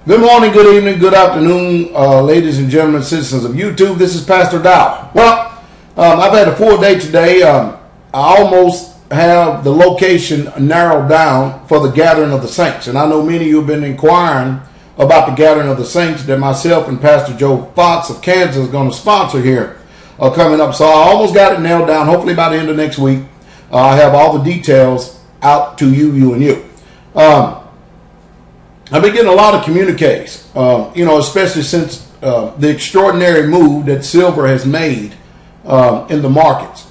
Good morning, good evening, good afternoon, ladies and gentlemen, citizens of YouTube. This is Pastor Dow. Well, I've had a full day today. I almost have the location narrowed down for the gathering of the saints. And I know many of you have been inquiring about the gathering of the saints that myself and Pastor Joe Fox of Kansas is going to sponsor here coming up. So I almost got it nailed down. Hopefully by the end of next week, I have all the details out to you and you. I've been getting a lot of communiques, especially since the extraordinary move that silver has made in the markets.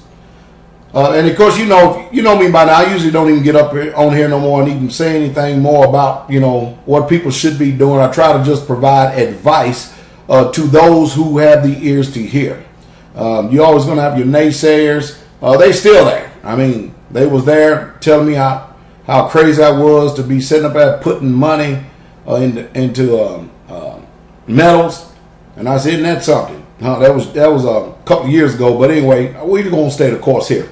And of course, you know me by now. I usually don't even get up on here no more and even say anything more about, what people should be doing. I try to just provide advice to those who have the ears to hear. You're always going to have your naysayers. They still there. I mean, they was there telling me how crazy I was to be sitting up there putting money into metals, and I said, "Isn't that something?" That was a couple of years ago, but anyway, we're going to stay the course here.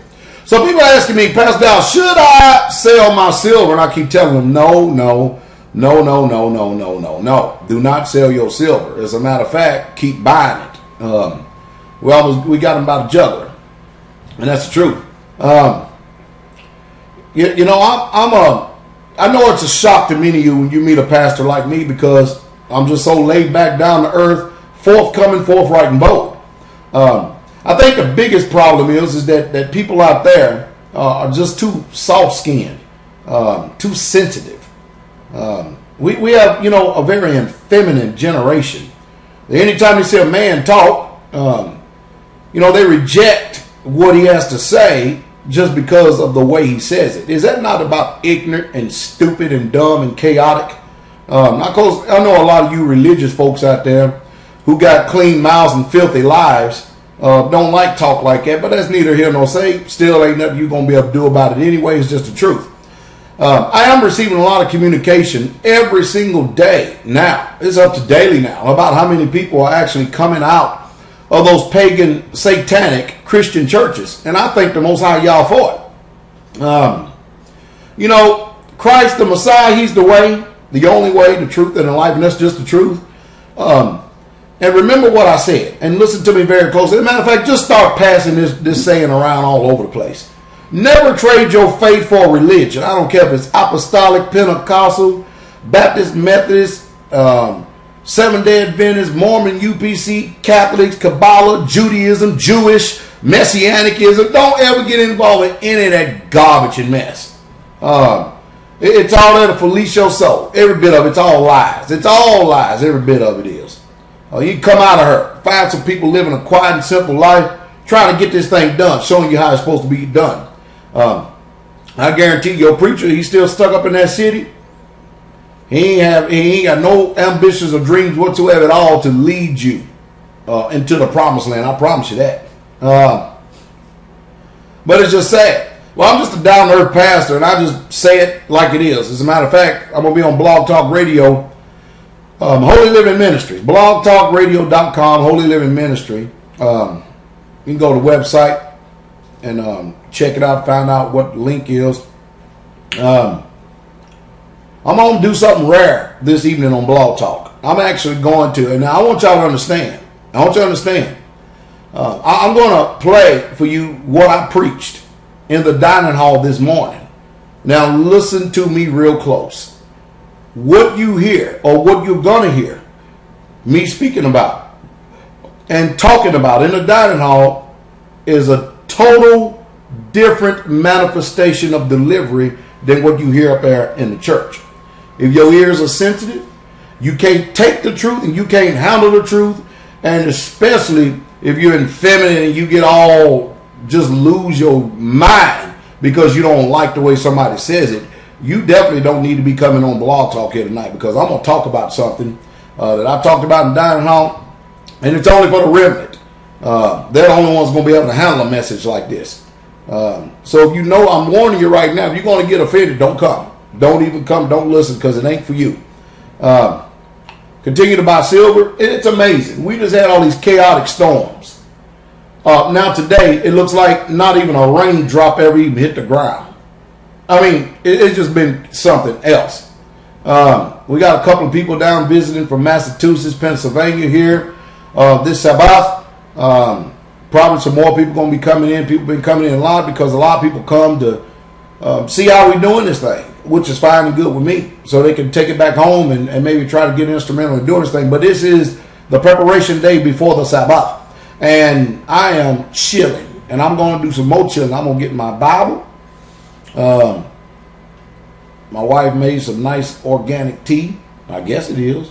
So people are asking me, Pastor Dow, should I sell my silver? And I keep telling them, no. Do not sell your silver. As a matter of fact, keep buying it. We got them about a juggler, and that's the truth. I know it's a shock to many of you when you meet a pastor like me because I'm just so laid back, down to earth, forthcoming, forthright, and bold. I think the biggest problem is that people out there are just too soft-skinned, too sensitive. We have, a very effeminate generation. Anytime you see a man talk, they reject what he has to say just because of the way he says it. Is that not about ignorant and stupid and dumb and chaotic? Because I know a lot of you religious folks out there who got clean mouths and filthy lives don't like talk like that, but that's neither here nor there. Still ain't nothing you're going to be able to do about it anyway. It's just the truth. I am receiving a lot of communication every single day now. It's up to daily now about how many people are actually coming out of those pagan, satanic Christian churches. And I thank the Most High y'all for it. Christ the Messiah, he's the way, the only way, the truth, and the life, and that's just the truth. And remember what I said, and listen to me very closely. As a matter of fact, just start passing this saying around all over the place. Never trade your faith for religion. I don't care if it's apostolic, Pentecostal, Baptist, Methodist, Seventh-day Adventist, Mormon, UPC, Catholics, Kabbalah, Judaism, Jewish, Messianicism. Don't ever get involved in any of that garbage and mess. It's all there to fleece your soul. Every bit of it's all lies. It's all lies. Every bit of it is. You come out of her. Find some people living a quiet and simple life, trying to get this thing done, showing you how it's supposed to be done. I guarantee your preacher, he's still stuck up in that city. He ain't got no ambitions or dreams whatsoever at all to lead you into the promised land. I promise you that. But it's just sad. Well, I'm just a down-to-earth pastor, and I just say it like it is. As a matter of fact, I'm going to be on Blog Talk Radio, Holy Living Ministry, blogtalkradio.com, Holy Living Ministry. You can go to the website and check it out, find out what the link is. I'm going to do something rare this evening on Blog Talk. I'm actually going to, and I want y'all to understand. I'm going to play for you what I preached in the dining hall this morning. Now listen to me real close. What you hear, or what you're going to hear me speaking about and talking about in the dining hall, is a total different manifestation of delivery than what you hear up there in the church. If your ears are sensitive, you can't take the truth and you can't handle the truth. And especially if you're effeminate and you get all, just lose your mind because you don't like the way somebody says it, you definitely don't need to be coming on Blog Talk here tonight, because I'm going to talk about something that I talked about in dining hall, and it's only for the remnant. They're the only ones going to be able to handle a message like this. So if I'm warning you right now, if you're going to get offended, don't come. Don't even come. Don't listen, because it ain't for you. Continue to buy silver. It's amazing. We just had all these chaotic storms. Now today, it looks like not even a raindrop ever even hit the ground. I mean, it's just been something else. We got a couple of people down visiting from Massachusetts, Pennsylvania here this Sabbath. Probably some more people going to be coming in. People been coming in a lot because a lot of people come to see how we doing this thing, which is fine and good with me. So they can take it back home and maybe try to get instrumental in doing this thing. But this is the preparation day before the Sabbath. And I am chilling. And I'm going to do some more chilling. I'm going to get my Bible. My wife made some nice organic tea. I guess it is.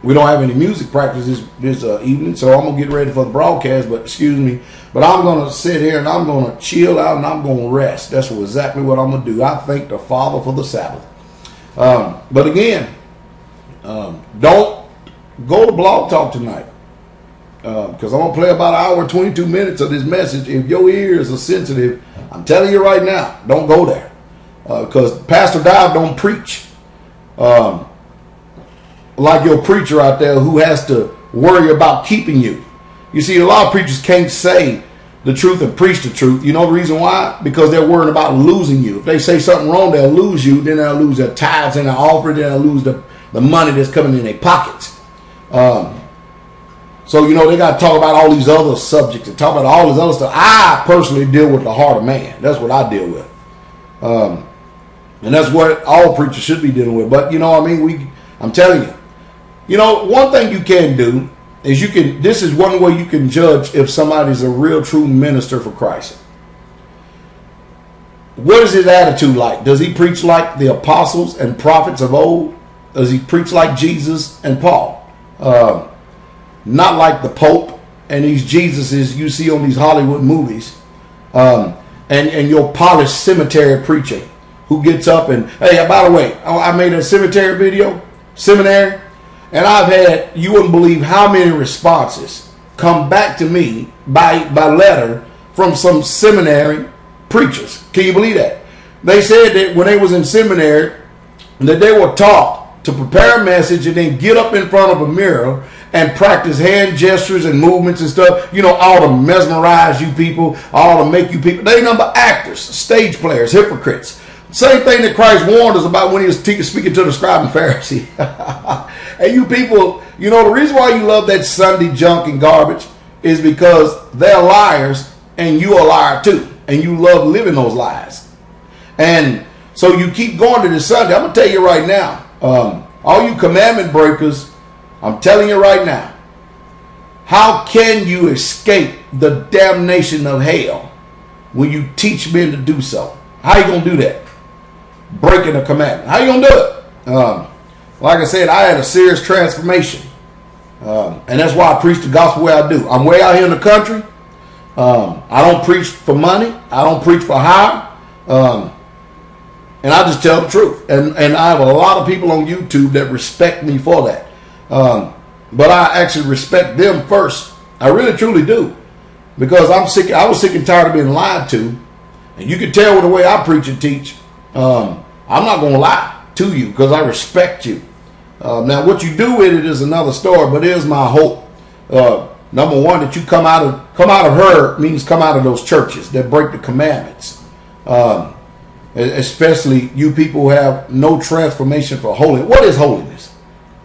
We don't have any music practice this evening, so I'm going to get ready for the broadcast, but excuse me. But I'm going to sit here and I'm going to chill out and I'm going to rest. That's exactly what I'm going to do. I thank the Father for the Sabbath. But again, don't go to Blog Talk tonight. Because I'm going to play about an hour and 22 minutes of this message. If your ears are sensitive, I'm telling you right now, don't go there. Because Pastor Dive don't preach like your preacher out there who has to worry about keeping you. You see, a lot of preachers can't say the truth and preach the truth. You know the reason why? Because they're worried about losing you. If they say something wrong, they'll lose you. Then they'll lose their tithes and their offering. Then they'll lose the money that's coming in their pockets. So, you know, they got to talk about all these other subjects and talk about all this other stuff. I personally deal with the heart of man. That's what I deal with. And that's what all preachers should be dealing with. But, you know what I mean? I'm telling you. You know, one thing you can do is this is one way you can judge if somebody's a real true minister for Christ. What is his attitude like? Does he preach like the apostles and prophets of old? Does he preach like Jesus and Paul? Not like the Pope and these Jesuses you see on these Hollywood movies. And your polished cemetery preacher who gets up and, hey, by the way, I made a cemetery video, seminary. And I've had, you wouldn't believe how many responses come back to me by letter from some seminary preachers. Can you believe that? They said that when they was in seminary, that they were taught to prepare a message and then get up in front of a mirror and practice hand gestures and movements and stuff. You know, all to mesmerize you people, all to make you people. They number actors, stage players, hypocrites. Same thing that Christ warned us about when he was speaking to the scribe and Pharisee. And you people, you know, the reason why you love that Sunday junk and garbage is because they're liars and you're a liar too. And you love living those lies. And so you keep going to this Sunday. I'm going to tell you right now, all you commandment breakers, I'm telling you right now, how can you escape the damnation of hell when you teach men to do so? How you going to do that? Breaking a commandment. How you going to do it? Like I said, I had a serious transformation. And that's why I preach the gospel the way I do. I'm way out here in the country. I don't preach for money. I don't preach for hire. And I just tell the truth. And I have a lot of people on YouTube that respect me for that. But I actually respect them first. I really truly do. Because I was sick and tired of being lied to. And you can tell with the way I preach and teach. I'm not going to lie to you because I respect you. Now, what you do with it is another story, but it is my hope. Number one, that you come out of her means come out of those churches that break the commandments. Especially you people who have no transformation for holiness. What is holiness?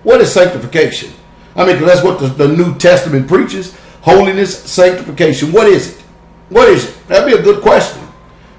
What is sanctification? I mean, that's what the New Testament preaches. Holiness, sanctification. What is it? What is it? That'd be a good question.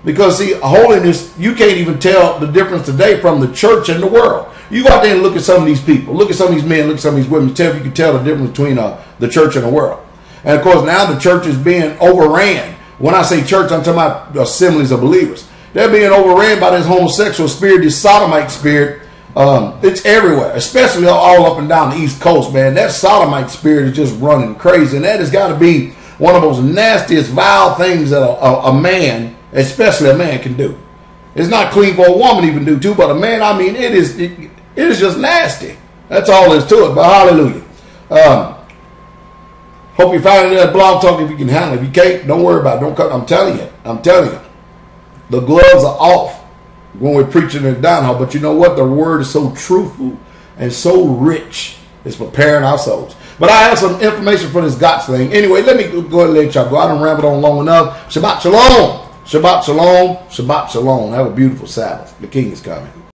Because, see, holiness, you can't even tell the difference today from the church and the world. You go out there and look at some of these people. Look at some of these men. Look at some of these women. Tell if you can tell the difference between the church and the world. And, of course, now the church is being overran. When I say church, I'm talking about assemblies of believers. They're being overran by this homosexual spirit, this sodomite spirit. It's everywhere, especially all up and down the East Coast, man. That sodomite spirit is just running crazy. And that has got to be one of those nastiest, vile things that a man, especially a man, can do. It's not clean for a woman even do too, but a man, I mean, it is just nasty. That's all there is to it. But hallelujah. Hope you find it in that blog talk if you can handle it. If you can't, don't worry about it. Don't cut. I'm telling you. The gloves are off when we're preaching in the down hall. But you know what? The word is so truthful and so rich. It's preparing our souls. But I have some information for this G.O.T.S thing. Anyway, let me go ahead and let y'all go. I done rambled on long enough. Shabbat shalom. Shabbat shalom. Shabbat shalom. Have a beautiful Sabbath. The King is coming.